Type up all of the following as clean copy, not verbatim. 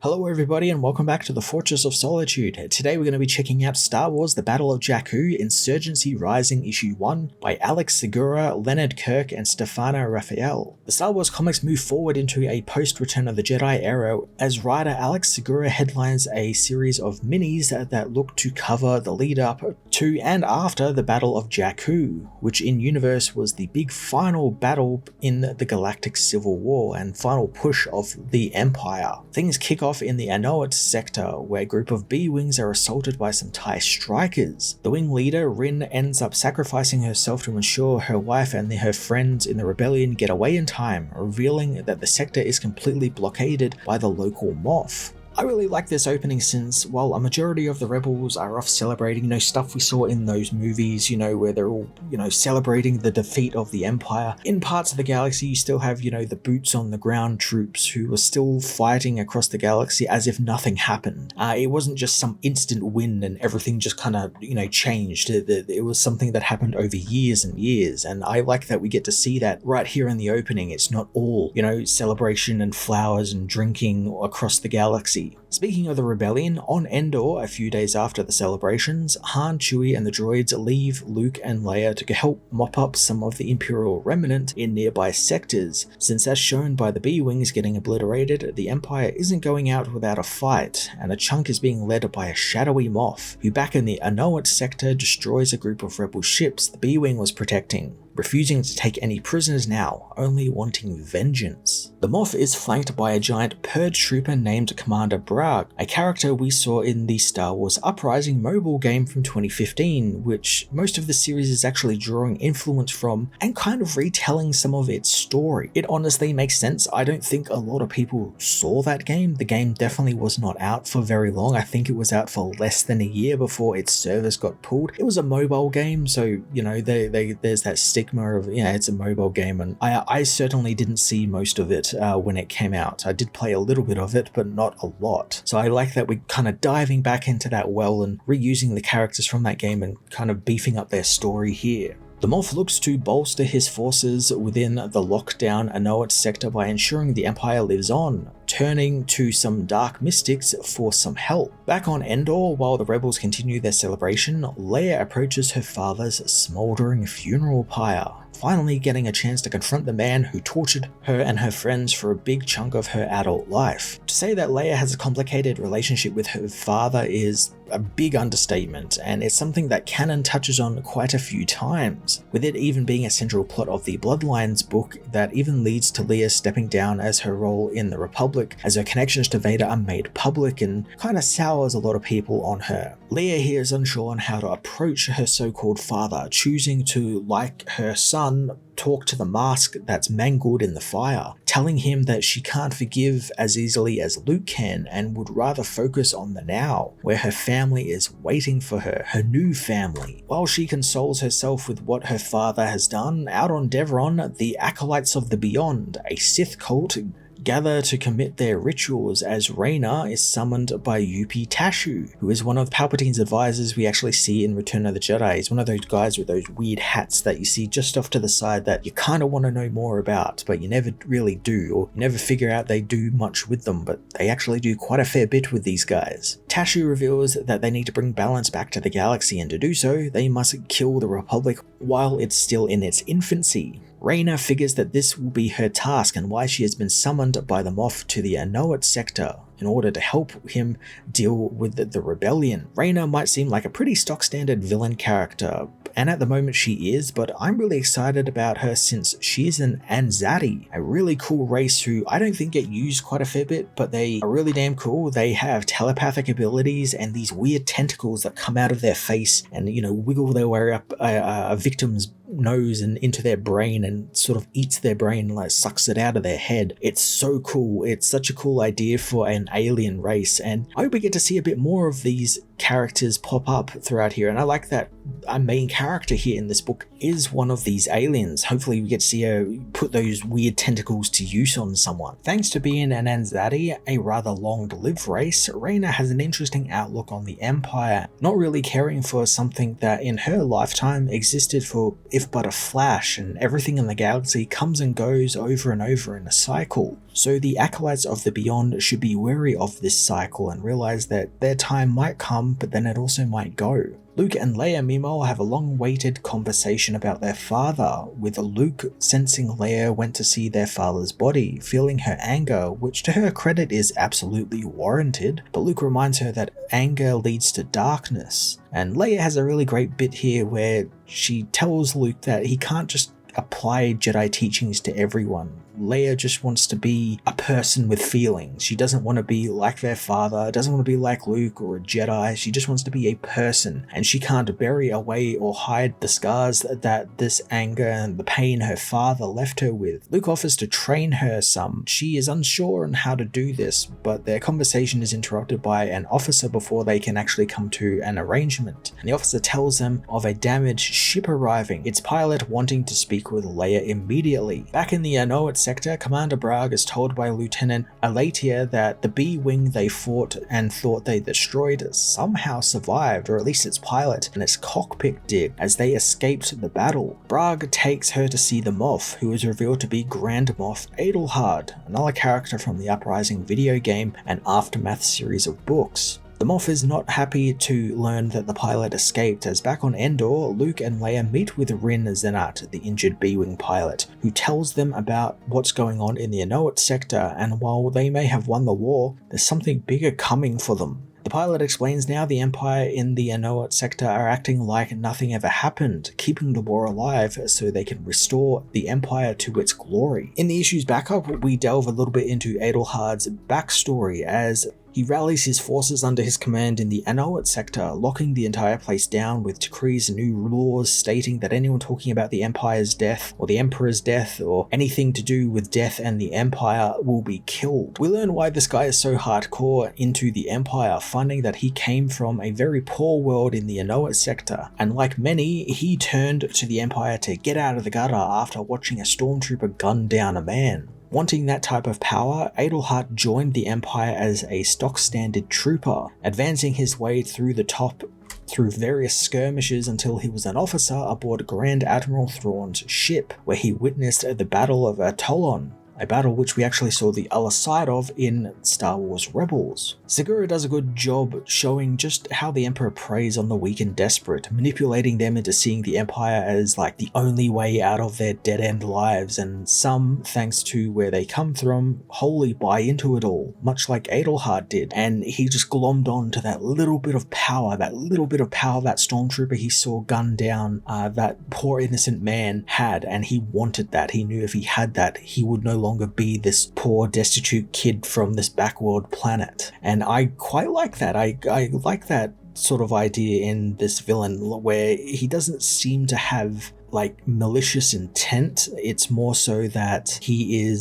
Hello everybody and welcome back to the Fortress of Solitude. Today we're going to be checking out Star Wars The Battle of Jakku, Insurgency Rising Issue 1 by Alex Segura, Leonard Kirk and Stefano Raphael. The Star Wars comics move forward into a post-Return of the Jedi era as writer Alex Segura headlines a series of minis that look to cover the lead up to and after the Battle of Jakku, which in universe was the big final battle in the Galactic Civil War and final push of the Empire. Things kick off in the Anoat sector, where a group of B-Wings are assaulted by some TIE strikers. The wing leader, Rin, ends up sacrificing herself to ensure her wife and her friends in the rebellion get away in time, revealing that the sector is completely blockaded by the local Moff. I really like this opening since, while a majority of the rebels are off celebrating, stuff we saw in those movies, where they're all, celebrating the defeat of the Empire. In parts of the galaxy, you still have, the boots on the ground troops who are still fighting across the galaxy as if nothing happened. It wasn't just some instant win and everything just kind of, changed. It was something that happened over years and years, and I like that we get to see that right here in the opening. It's not all, celebration and flowers and drinking across the galaxy. Speaking of the rebellion, on Endor, a few days after the celebrations, Han, Chewie and the droids leave Luke and Leia to help mop up some of the Imperial remnant in nearby sectors, since as shown by the B-Wings getting obliterated, the Empire isn't going out without a fight, and a chunk is being led by a shadowy Moff, who back in the Anoat sector destroys a group of rebel ships the B-Wing was protecting, refusing to take any prisoners now, only wanting vengeance. The Moff is flanked by a giant Purge trooper named Commander Bragg, a character we saw in the Star Wars Uprising mobile game from 2015, which most of the series is actually drawing influence from and kind of retelling some of its story. It honestly makes sense. I don't think a lot of people saw that game. The game definitely was not out for very long. I think it was out for less than a year before its servers got pulled. It was a mobile game, so there's that stigma of it's a mobile game, and I certainly didn't see most of it when it came out. I did play a little bit of it, but not a lot. So I like that we're kind of diving back into that well and reusing the characters from that game and kind of beefing up their story here. The Moff looks to bolster his forces within the lockdown Anoat sector by ensuring the Empire lives on, turning to some dark mystics for some help. Back on Endor, while the rebels continue their celebration, Leia approaches her father's smoldering funeral pyre, finally getting a chance to confront the man who tortured her and her friends for a big chunk of her adult life. To say that Leia has a complicated relationship with her father is a big understatement, and it's something that canon touches on quite a few times, with it even being a central plot of the Bloodlines book that even leads to Leia stepping down as her role in the Republic, as her connections to Vader are made public and kind of sours a lot of people on her. Leia here is unsure on how to approach her so-called father, choosing to, like her son, talk to the mask that's mangled in the fire, telling him that she can't forgive as easily as Luke can and would rather focus on the now, where her family is waiting for her, her new family. While she consoles herself with what her father has done, out on Devron, the Acolytes of the Beyond, a Sith cult, gather to commit their rituals as Reyna is summoned by Yupi Tashu, who is one of Palpatine's advisors we actually see in Return of the Jedi. He's one of those guys with those weird hats that you see just off to the side that you kind of want to know more about, but you never really do, or you never figure out they do much with them, but they actually do quite a fair bit with these guys. Tashu reveals that they need to bring balance back to the galaxy, and to do so, they must kill the Republic while it's still in its infancy. Reyna figures that this will be her task and why she has been summoned by the Moff to the Anoat sector in order to help him deal with the rebellion. Reyna might seem like a pretty stock standard villain character, and at the moment she is, but I'm really excited about her since she is an Anzati, a really cool race who I don't think get used quite a fair bit, but they are really damn cool. They have telepathic abilities and these weird tentacles that come out of their face and, wiggle their way up a victim's nose and into their brain and sort of eats their brain, like sucks it out of their head. It's so cool. It's such a cool idea for an alien race, and I hope we get to see a bit more of these characters pop up throughout here, and I like that our main character here in this book is one of these aliens. Hopefully we get to see her put those weird tentacles to use on someone. Thanks to being an Anzadi, a rather long-lived race, Reyna has an interesting outlook on the Empire, not really caring for something that in her lifetime existed for if but a flash, and everything in the galaxy comes and goes over and over in a cycle. So the Acolytes of the Beyond should be wary of this cycle and realize that their time might come, but then it also might go. Luke and Leia meanwhile have a long-awaited conversation about their father, with Luke sensing Leia went to see their father's body, feeling her anger, which to her credit is absolutely warranted, but Luke reminds her that anger leads to darkness. And Leia has a really great bit here where she tells Luke that he can't just apply Jedi teachings to everyone. Leia just wants to be a person with feelings. She doesn't want to be like their father, doesn't want to be like Luke or a Jedi. She just wants to be a person, and she can't bury away or hide the scars that this anger and the pain her father left her with. Luke offers to train her some. She is unsure on how to do this, but their conversation is interrupted by an officer before they can actually come to an arrangement. And the officer tells them of a damaged ship arriving, its pilot wanting to speak with Leia immediately. Back in the Anoat sector, Commander Bragg is told by Lieutenant Alatia that the B-Wing they fought and thought they destroyed somehow survived, or at least its pilot and its cockpit did, as they escaped the battle. Bragg takes her to see the Moff, who is revealed to be Grand Moff Adelhard, another character from the Uprising video game and Aftermath series of books. The Moff is not happy to learn that the pilot escaped, as back on Endor, Luke and Leia meet with Rin Zenat, the injured B-Wing pilot, who tells them about what's going on in the Anoat sector, and while they may have won the war, there's something bigger coming for them. The pilot explains now the Empire in the Anoat sector are acting like nothing ever happened, keeping the war alive so they can restore the Empire to its glory. In the issue's backup, we delve a little bit into Adelhard's backstory as he rallies his forces under his command in the Anoat sector, locking the entire place down with decrees and new laws stating that anyone talking about the Empire's death or the Emperor's death or anything to do with death and the Empire will be killed. We learn why this guy is so hardcore into the Empire, finding that he came from a very poor world in the Anoat sector, and like many, he turned to the Empire to get out of the gutter after watching a stormtrooper gun down a man. Wanting that type of power, Adelhard joined the Empire as a stock-standard trooper, advancing his way through the top through various skirmishes until he was an officer aboard Grand Admiral Thrawn's ship, where he witnessed the Battle of Atolon, a battle which we actually saw the other side of in Star Wars Rebels. Segura does a good job showing just how the Emperor preys on the weak and desperate, manipulating them into seeing the Empire as like the only way out of their dead-end lives, and some, thanks to where they come from, wholly buy into it all, much like Adelhard did, and he just glommed on to that little bit of power that stormtrooper he saw gun down that poor innocent man had, and he wanted that. He knew if he had that, he would no longer be this poor destitute kid from this backworld planet. And I quite like that. I like that sort of idea in this villain, where he doesn't seem to have like malicious intent. It's more so that he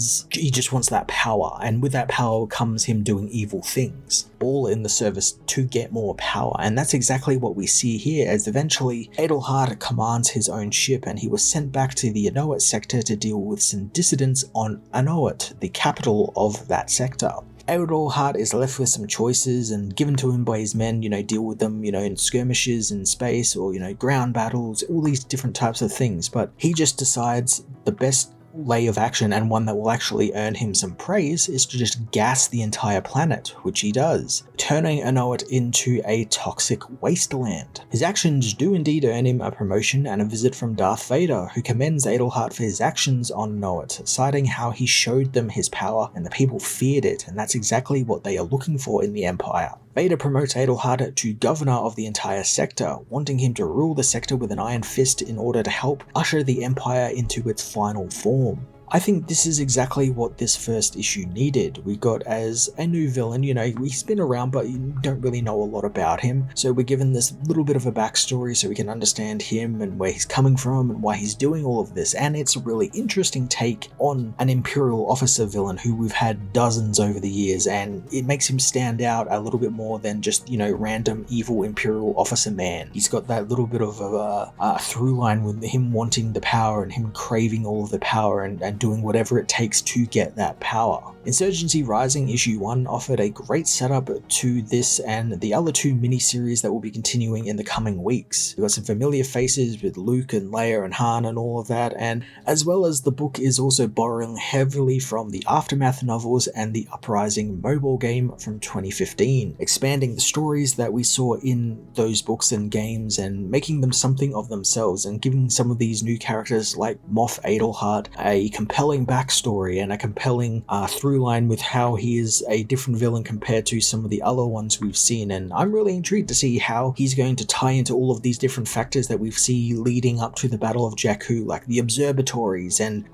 just wants that power, and with that power comes him doing evil things, all in the service to get more power. And that's exactly what we see here, as eventually Adelhard commands his own ship, and he was sent back to the Anoat sector to deal with some dissidents on Anoat, the capital of that sector. Adelhard is left with some choices and given to him by his men, deal with them, in skirmishes in space or, ground battles, all these different types of things. But he just decides the best lay of action, and one that will actually earn him some praise, is to just gas the entire planet, which he does, turning Anoat into a toxic wasteland. His actions do indeed earn him a promotion and a visit from Darth Vader, who commends Adelhard for his actions on Anoat, citing how he showed them his power and the people feared it, and that's exactly what they are looking for in the Empire. Vader promotes Adelhard to governor of the entire sector, wanting him to rule the sector with an iron fist in order to help usher the Empire into its final form. I think this is exactly what this first issue needed. We got as a new villain, he's been around but you don't really know a lot about him, so we're given this little bit of a backstory so we can understand him and where he's coming from and why he's doing all of this, and it's a really interesting take on an Imperial officer villain who we've had dozens over the years, and it makes him stand out a little bit more than just, random evil Imperial officer man. He's got that little bit of a through line with him wanting the power and him craving all of the power and doing whatever it takes to get that power. Insurgency Rising issue 1 offered a great setup to this and the other two miniseries that will be continuing in the coming weeks. We've got some familiar faces with Luke and Leia and Han and all of that, and as well as the book is also borrowing heavily from the Aftermath novels and the Uprising mobile game from 2015, expanding the stories that we saw in those books and games and making them something of themselves and giving some of these new characters like Moff Adelhart a compelling backstory and a compelling through line with how he is a different villain compared to some of the other ones we've seen, and I'm really intrigued to see how he's going to tie into all of these different factors that we see leading up to the Battle of Jakku, like the observatories and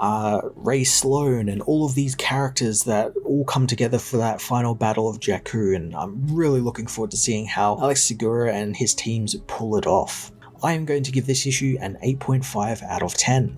Ray Sloan and all of these characters that all come together for that final Battle of Jakku, and I'm really looking forward to seeing how Alex Segura and his teams pull it off. I am going to give this issue an 8.5 out of 10.